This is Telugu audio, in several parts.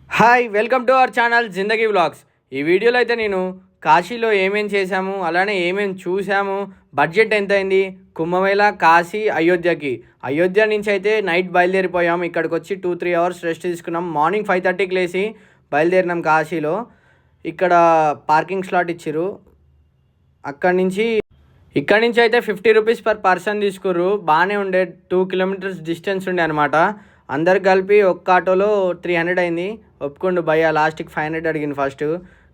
Hi welcome to our channel Zindagi vlogs. ఈ వీడియోలో అయితే నేను కాశీలో ఏమేం చేశాము, అలానే ఏమేం చూసాము, బడ్జెట్ ఎంత అయింది, కుంభమేళ, కాశీ, అయోధ్య నుంచి అయితే నైట్ బయలుదేరిపోయాము. ఇక్కడికి వచ్చి 2-3 అవర్స్ రెస్ట్ తీసుకున్నాం. మార్నింగ్ 5:30కి లేచి బయలుదేరినాం కాశీలో. ఇక్కడ పార్కింగ్ స్లాట్ ఇచ్చిర్రు. ఇక్కడ నుంచి అయితే 50 రూపీస్ పర్ పర్సన్ తీసుకుర్రు. బాగానే ఉండే, 2 కిలోమీటర్స్ డిస్టెన్స్ ఉండే అనమాట. అందరు కలిపి ఒక్క ఆటోలో 300 అయింది. ఒప్పుకోండు భయ్య, లాస్ట్కి 500 అడిగింది ఫస్ట్,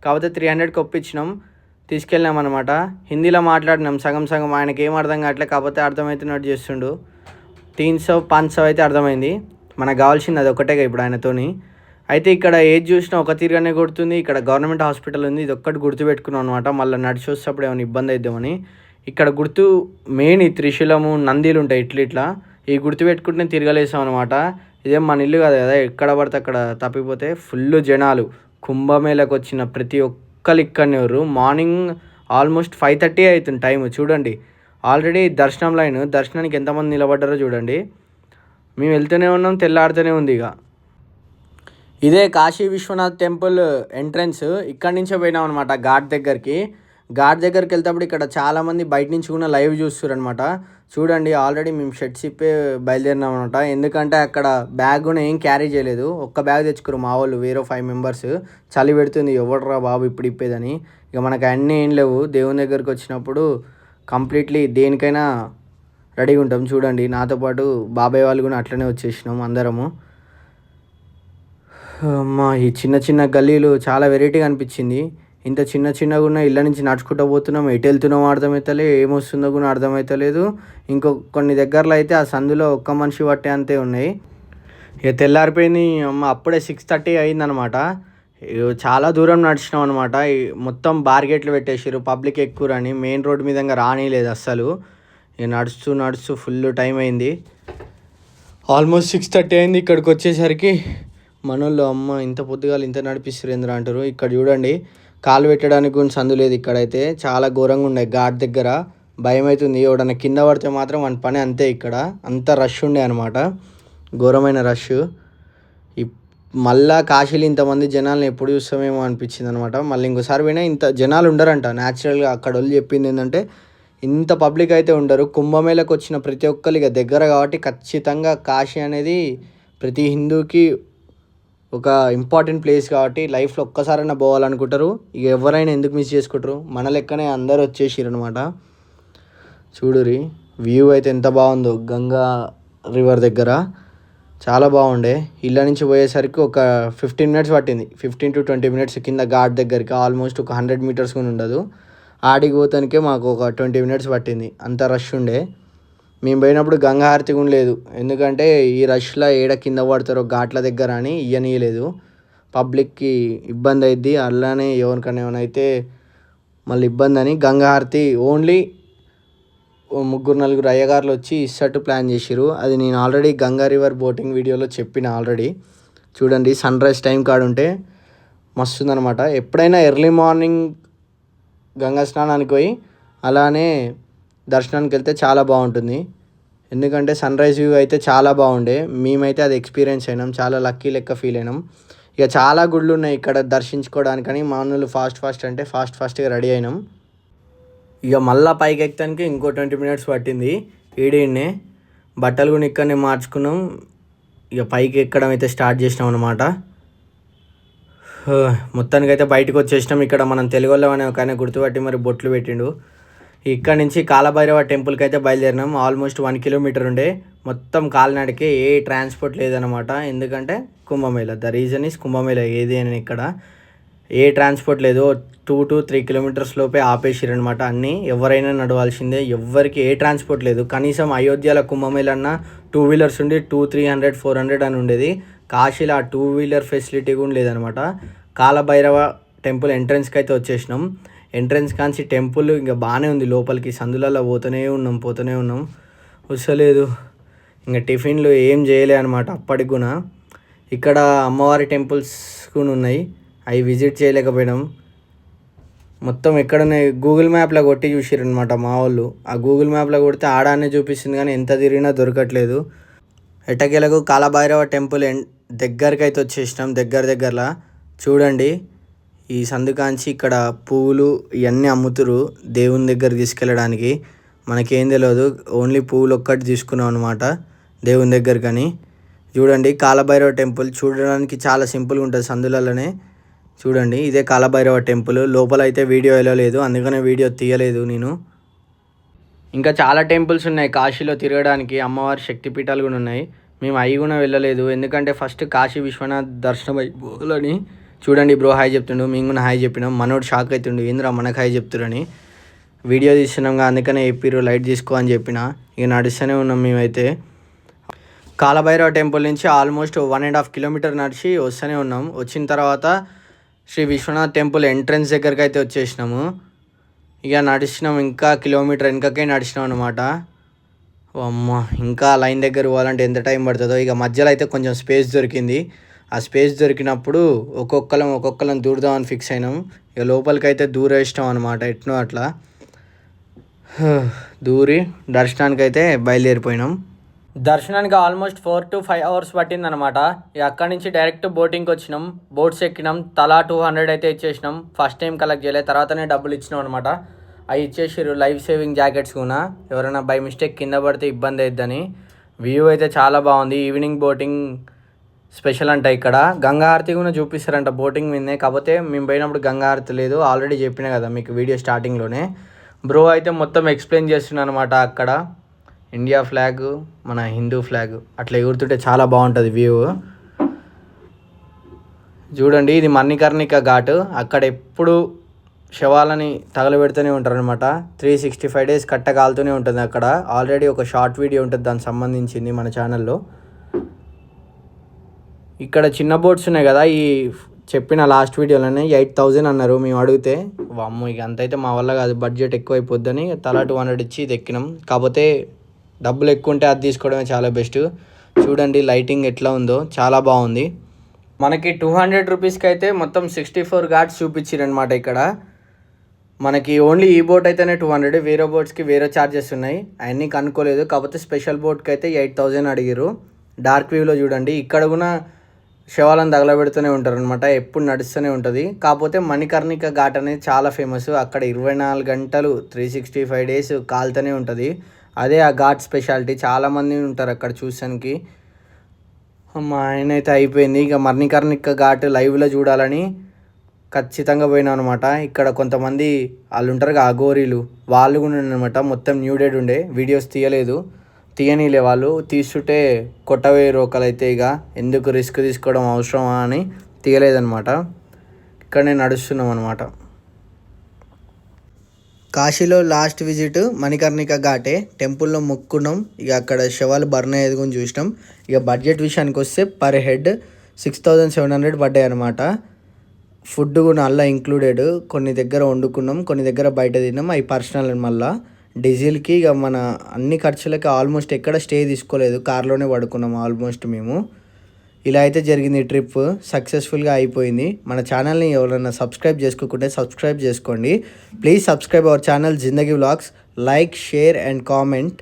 కాకపోతే 300కి ఒప్పించినాం, తీసుకెళ్ళినాం అనమాట. హిందీలో మాట్లాడినాం సగం సగం, ఆయనకి ఏం అర్థం కావట్లే, కాకపోతే అర్థమవుతున్నట్టు చేస్తుండు. 300-500 అయితే అర్థమైంది. మనకు కావాల్సింది అది ఒకటే ఇప్పుడు ఆయనతోని. అయితే ఇక్కడ ఏది చూసినా ఒక తీరుగానే కొడుతుంది. ఇక్కడ గవర్నమెంట్ హాస్పిటల్ ఉంది, ఇది ఒక్కటి గుర్తుపెట్టుకున్నాం అనమాట. మళ్ళీ నడిచి వస్తేప్పుడు ఏమైనా ఇబ్బంది అవుద్దామని. ఇక్కడ గుర్తు మెయిన్ ఈ త్రిశూలము, నందీలు ఉంటాయి ఇట్లా. ఈ గుర్తు పెట్టుకుంటే తిరగలేసాం అనమాట. ఇదేం మన ఇల్లు కాదు కదా, ఎక్కడ పడితే అక్కడ తప్పిపోతే. ఫుల్ జనాలు, కుంభమేళకు వచ్చిన ప్రతి ఒక్కరు ఇక్కడనే ఎవరు. మార్నింగ్ ఆల్మోస్ట్ 5:30 అవుతుంది టైం. చూడండి ఆల్రెడీ దర్శనం లైన్, దర్శనానికి ఎంతమంది నిలబడ్డారో చూడండి. మేము వెళ్తూనే ఉన్నాం, తెల్లాడుతూనే ఉంది. ఇదే కాశీ విశ్వనాథ్ టెంపుల్ ఎంట్రన్స్. ఇక్కడి నుంచే పోయినాం అనమాట ఘాట్ దగ్గరికి. ఘాట్ దగ్గరికి వెళ్తేప్పుడు ఇక్కడ చాలామంది బయట నుంచి కూడా లైవ్ చూస్తారు అనమాట. చూడండి ఆల్రెడీ మేము షర్ట్స్ ఇప్పే బయలుదేరినాం అనమాట. ఎందుకంటే అక్కడ బ్యాగ్ కూడా ఏం క్యారీ చేయలేదు, ఒక్క బ్యాగ్ తెచ్చుకోరు మా వాళ్ళు, వేరే 5 మెంబర్స్. చలి పెడుతుంది, ఎవడరా బాబు ఇప్పుడు ఇప్పేదని. ఇక మనకు అన్నీ ఏం లేవు. దేవుని దగ్గరికి వచ్చినప్పుడు కంప్లీట్లీ దేనికైనా రెడీగా ఉంటాం. చూడండి నాతో పాటు బాబాయ్ వాళ్ళు కూడా అట్లనే వచ్చేసినాం అందరము. అమ్మా, ఈ చిన్న చిన్న గల్లీలు చాలా వెరైటీగా అనిపించింది. ఇంత చిన్నగా ఉన్న ఇళ్ళ నుంచి నడుచుకుంటూ పోతున్నాం, ఎటు వెళ్తున్నామో అర్థమవుతలే, ఏమొస్తుందో కూడా అర్థమవుతలేదు. కొన్ని దగ్గరలో అయితే ఆ సందులో ఒక్క మనిషి పట్టే అంతే ఉన్నాయి. ఇక తెల్లారిపోయింది. అమ్మ అప్పుడే 6:30 అయిందనమాట. చాలా దూరం నడిచినాం అనమాట. మొత్తం బార్గేట్లు పెట్టేసారు, పబ్లిక్ ఎక్కువరని. మెయిన్ రోడ్ మీద రానిలేదు అస్సలు. ఇక నడుస్తూ ఫుల్ టైం అయింది. ఆల్మోస్ట్ 6:30 అయింది. ఇక్కడికి వచ్చేసరికి మనోళ్ళు అమ్మ ఇంత పొద్దుగాలు ఇంత నడిపిస్తారు ఏంద్రా అంటారు. ఇక్కడ చూడండి కాలు పెట్టడానికి కూడా సందు లేదు. ఇక్కడైతే చాలా ఘోరంగా ఉన్నాయి. ఘాట్ దగ్గర భయం అవుతుంది, ఎవడన్నా కింద పడితే మాత్రం మన పని అంతే. ఇక్కడ అంత రష్ ఉండే అనమాట, ఘోరమైన రష్. మళ్ళా కాశీలో ఇంతమంది జనాలను ఎప్పుడు చూస్తామేమో అనిపించింది అనమాట. మళ్ళీ ఇంకోసారి పోయినా ఇంత జనాలు ఉండరంట. న్యాచురల్గా అక్కడ వాళ్ళు చెప్పింది ఏంటంటే ఇంత పబ్లిక్ అయితే ఉండరు. కుంభమేళకు వచ్చిన ప్రతి ఒక్కరు ఇక దగ్గర కాబట్టి ఖచ్చితంగా కాశీ అనేది ప్రతి హిందూకి ఒక ఇంపార్టెంట్ ప్లేస్ కాబట్టి లైఫ్లో ఒక్కసారైనా పోవాలనుకుంటారు. ఇక ఎవరైనా ఎందుకు మిస్ చేసుకుంటారు, మన లెక్కనే అందరూ వచ్చేసారు అనమాట. చూడురి వ్యూ అయితే ఎంత బాగుందో, గంగా రివర్ దగ్గర చాలా బాగుండే. ఇళ్ళ నుంచి పోయేసరికి ఒక 15 మినిట్స్ పట్టింది, 15-20 మినిట్స్ కింద ఘాట్ దగ్గరికి. ఆల్మోస్ట్ ఒక 100 మీటర్స్ కూడా ఉండదు. ఆడికి పోతానికే మాకు ఒక 20 మినిట్స్ పట్టింది, అంత రష్ ఉండే. మేము పోయినప్పుడు గంగా హారతి కూడా లేదు, ఎందుకంటే ఈ రష్లో ఏడ కింద పడతారో ఘాట్ల దగ్గర అని ఇయ్యనీయలేదు. పబ్లిక్కి ఇబ్బంది అయింది, అలానే ఎవరికైనా ఏమైనా అయితే మళ్ళీ ఇబ్బంది అని గంగా హారతి ఓన్లీ 3-4 అయ్యగారులు వచ్చి ఇస్తట్టు ప్లాన్ చేసిరు. అది నేను ఆల్రెడీ గంగా రివర్ బోటింగ్ వీడియోలో చెప్పిన ఆల్రెడీ. చూడండి సన్ రైజ్ టైం కాడుంటే మస్తుందనమాట. ఎప్పుడైనా ఎర్లీ మార్నింగ్ గంగా స్నానానికి పోయి అలానే దర్శనానికి వెళ్తే చాలా బాగుంటుంది. ఎందుకంటే సన్ రైజ్ వ్యూ అయితే చాలా బాగుండే. మేమైతే అది ఎక్స్పీరియన్స్ అయినాం, చాలా లక్కీ లెక్క ఫీల్ అయినాం. ఇక చాలా గుళ్ళు ఉన్నాయి ఇక్కడ దర్శించుకోవడానికని మామూలు ఫాస్ట్గా రెడీ అయినాం. ఇక మళ్ళీ పైకి ఎక్కడానికి ఇంకో 20 మినిట్స్ పట్టింది. ఈడీనే బట్టలు కూడా ఇక్కడనే మార్చుకున్నాం. ఇక పైకి ఎక్కడం అయితే స్టార్ట్ చేసినాం అనమాట. మొత్తానికైతే బయటకు వచ్చేసినాం. ఇక్కడ మనం తెలుగు వాళ్ళమనే ఒక ఆయన గుర్తుపట్టి మరి బొట్లు పెట్టిండు. ఇక్కడ నుంచి కాలభైరవ టెంపుల్కి అయితే బయలుదేరినాం. ఆల్మోస్ట్ 1 కిలోమీటర్ ఉండే, మొత్తం కాలినడకే, ఏ ట్రాన్స్పోర్ట్ లేదనమాట. ఎందుకంటే Kumbh Mela, the reason is Kumbh Mela. ఏది అని ఇక్కడ ఏ ట్రాన్స్పోర్ట్ లేదు. 2-3 కిలోమీటర్స్ లోపే ఆపేసిరనమాట అన్నీ. ఎవరైనా నడవాల్సిందే, ఎవరికి ఏ ట్రాన్స్పోర్ట్ లేదు. కనీసం అయోధ్యలో కుంభమేళ అన్న 2 వీలర్స్ ఉండి 200-300-400 అని ఉండేది. కాశీలో ఆ 2 వీలర్ ఫెసిలిటీ కూడా లేదనమాట. కాలభైరవ టెంపుల్ ఎంట్రన్స్కి అయితే వచ్చేసినాం. ఎంట్రన్స్ కాంచి టెంపుల్ ఇంకా బాగానే ఉంది. లోపలికి సందులలో పోతూనే ఉన్నాం, వస్తలేదు. ఇంకా టిఫిన్లు ఏం చేయలే అనమాట అప్పటికి కూడా. ఇక్కడ అమ్మవారి టెంపుల్స్ కూడా ఉన్నాయి, అవి విజిట్ చేయలేకపోయినాం. మొత్తం ఎక్కడున్నాయి గూగుల్ మ్యాప్లో కొట్టి చూసిర్రు అనమాట మా వాళ్ళు. ఆ గూగుల్ మ్యాప్లో కొడితే ఆడానే చూపిస్తుంది, కానీ ఎంత తిరిగినా దొరకట్లేదు. ఎట్టకేలకు కాలభైరవ టెంపుల్ దగ్గరికి అయితే వచ్చేసినాం. దగ్గరలా చూడండి. ఈ సందుకాంచి ఇక్కడ పువ్వులు ఇవన్నీ అమ్ముతురు దేవుని దగ్గర తీసుకెళ్ళడానికి. మనకేం తెలియదు, ఓన్లీ పువ్వులు ఒక్కటి తీసుకున్నాం అనమాట దేవుని దగ్గరకని. చూడండి కాలభైరవ టెంపుల్ చూడడానికి చాలా సింపుల్గా ఉంటుంది సందులలోనే. చూడండి ఇదే కాలభైరవ టెంపుల్. లోపల అయితే వీడియో వెళ్ళలేదు, అందుకనే వీడియో తీయలేదు నేను. ఇంకా చాలా టెంపుల్స్ ఉన్నాయి కాశీలో తిరగడానికి, అమ్మవారి శక్తిపీఠాలు కూడా ఉన్నాయి. మేము అవి కూడా వెళ్ళలేదు, ఎందుకంటే ఫస్ట్ కాశీ విశ్వనాథ్ దర్శనం అయిపోవాలని. చూడండి బ్రో హాయ్ చెప్తుండు, మేము కూడా హాయ్ చెప్పినాం. మనోడు షాక్ అవుతుండు, ఏంద్రా మనకు హాయ్ చెప్తురని. వీడియో తీస్తున్నాంగా అందుకనే చెప్పిర్రు లైట్ తీసుకో అని చెప్పిన. ఇక నడుస్తూనే ఉన్నాం మేమైతే. కాలభైరవ టెంపుల్ నుంచి ఆల్మోస్ట్ 1.5 కిలోమీటర్ నడిచి వస్తూనే ఉన్నాం. వచ్చిన తర్వాత శ్రీ విశ్వనాథ్ టెంపుల్ ఎంట్రన్స్ దగ్గరికి అయితే వచ్చేసినాము. ఇక నడిచినాం, ఇంకా కిలోమీటర్ వెనకకే నడిచినాం అనమాట. అమ్మ ఇంకా లైన్ దగ్గర పోవాలంటే ఎంత టైం పడుతుందో. ఇక మధ్యలో అయితే కొంచెం స్పేస్ దొరికింది. ఆ స్పేస్ దొరికినప్పుడు ఒక్కొక్కరం దూరదామని ఫిక్స్ అయినాం. ఇక లోపలికి అయితే దూరేసినాం అనమాట, ఎట్నో అట్లా దూరి దర్శనానికి అయితే బయలుదేరిపోయినాం. దర్శనానికి ఆల్మోస్ట్ 4 to 5 hours పట్టిందనమాట. ఇక అక్కడి నుంచి డైరెక్ట్ బోటింగ్కి వచ్చినాం. బోట్స్ ఎక్కినాం, తలా 200 అయితే ఇచ్చేసినాం. ఫస్ట్ టైం కలెక్ట్ చేయలేదు, తర్వాతనే డబ్బులు ఇచ్చినాం అనమాట. అవి ఇచ్చేసారు లైఫ్ సేవింగ్ జాకెట్స్ కూడా, ఎవరైనా బై మిస్టేక్ కింద పడితే ఇబ్బంది అవుద్దని. వ్యూ అయితే చాలా బాగుంది. ఈవినింగ్ బోటింగ్ స్పెషల్ అంట. ఇక్కడ గంగా హారతి కూడా చూపిస్తారంట బోటింగ్ మీదనే. కాకపోతే మేము పోయినప్పుడు గంగా హారతి లేదు, ఆల్రెడీ చెప్పినా కదా మీకు వీడియో స్టార్టింగ్లోనే. బ్రో అయితే మొత్తం ఎక్స్ప్లెయిన్ చేస్తున్నాను అనమాట. అక్కడ ఇండియా ఫ్లాగ్, మన హిందూ ఫ్లాగ్ అట్లా ఎగురుతుంటే చాలా బాగుంటుంది వ్యూ. చూడండి ఇది మణికర్ణిక ఘాట్. అక్కడ ఎప్పుడు శవాలని తగలబెడుతూనే ఉంటారు అనమాట. 365 days కట్ట కాలుతూనే ఉంటుంది అక్కడ. ఆల్రెడీ ఒక షార్ట్ వీడియో ఉంటుంది దానికి సంబంధించింది మన ఛానల్లో. ఇక్కడ చిన్న బోట్స్ ఉన్నాయి కదా, ఈ చెప్పిన లాస్ట్ వీడియోలోనే 8,000 అన్నారు. మేము అడిగితే వామ్మో ఇక అంతైతే మా వల్ల కాదు, బడ్జెట్ ఎక్కువ అయిపోద్దని తలా 200 ఇచ్చి ఇది ఎక్కినాం. కాకపోతే డబ్బులు ఎక్కువ ఉంటే అది తీసుకోవడమే చాలా బెస్ట్. చూడండి లైటింగ్ ఎట్లా ఉందో, చాలా బాగుంది. మనకి 200 రూపీస్కి అయితే మొత్తం 64 ఘాట్స్ చూపించారనమాట ఇక్కడ. మనకి ఓన్లీ ఈ బోట్ అయితేనే 200, వేరే బోట్స్కి వేరే ఛార్జెస్ ఉన్నాయి, అవన్నీ కనుక్కోలేదు. కాకపోతే స్పెషల్ బోట్కి అయితే 8,000 అడిగారు. డార్క్ వ్యూలో చూడండి, ఇక్కడ కూడా శవాలను తగలబెడుతూనే ఉంటారు అనమాట, ఎప్పుడు నడుస్తూనే ఉంటుంది. కాకపోతే మణికర్ణిక ఘాట్ అనేది చాలా ఫేమస్. అక్కడ 24 గంటలు 365 days కాలుతూనే ఉంటుంది. అదే ఆ ఘాట్ స్పెషాలిటీ. చాలామంది ఉంటారు అక్కడ చూసానికి. మా ఆయన అయితే అయిపోయింది. ఇక మణికర్ణిక ఘాట్ లైవ్లో చూడాలని ఖచ్చితంగా పోయినాం అనమాట. ఇక్కడ కొంతమంది వాళ్ళు ఉంటారు అఘోరీలు, వాళ్ళు కూడా అనమాట. మొత్తం న్యూడెడ్ ఉండే, వీడియోస్ తీయనీలే వాళ్ళు. తీసుకుంటే కొట్టవేరు ఒకరైతే. ఇక ఎందుకు రిస్క్ తీసుకోవడం అవసరమా అని తీయలేదనమాట. ఇక్కడనే నడుస్తున్నాం అనమాట. కాశీలో లాస్ట్ విజిట్ మణికర్ణిక ఘాటే. టెంపుల్లో మొక్కున్నాం. ఇక అక్కడ శవాలు బర్న్ అయ్యేది చూసినాం. ఇక బడ్జెట్ విషయానికి వస్తే పర్ హెడ్ 6,700 పడ్డాయి అనమాట. ఫుడ్ కూడా అలా ఇంక్లూడెడ్. కొన్ని దగ్గర వండుకున్నాం, కొన్ని దగ్గర బయట తిన్నాం, అవి పర్సనల్. మళ్ళీ డీజిల్కి ఇక మన అన్ని ఖర్చులకి ఆల్మోస్ట్ ఎక్కడ స్టే తీసుకోలేదు, కార్లోనే పడుకున్నాం ఆల్మోస్ట్ మేము. ఇలా అయితే జరిగింది ట్రిప్, సక్సెస్ఫుల్గా అయిపోయింది. మన ఛానల్ని ఎవరైనా సబ్స్క్రైబ్ చేసుకోకుంటే సబ్స్క్రైబ్ చేసుకోండి. Please subscribe our channel Zindagi vlogs. Like, share and comment.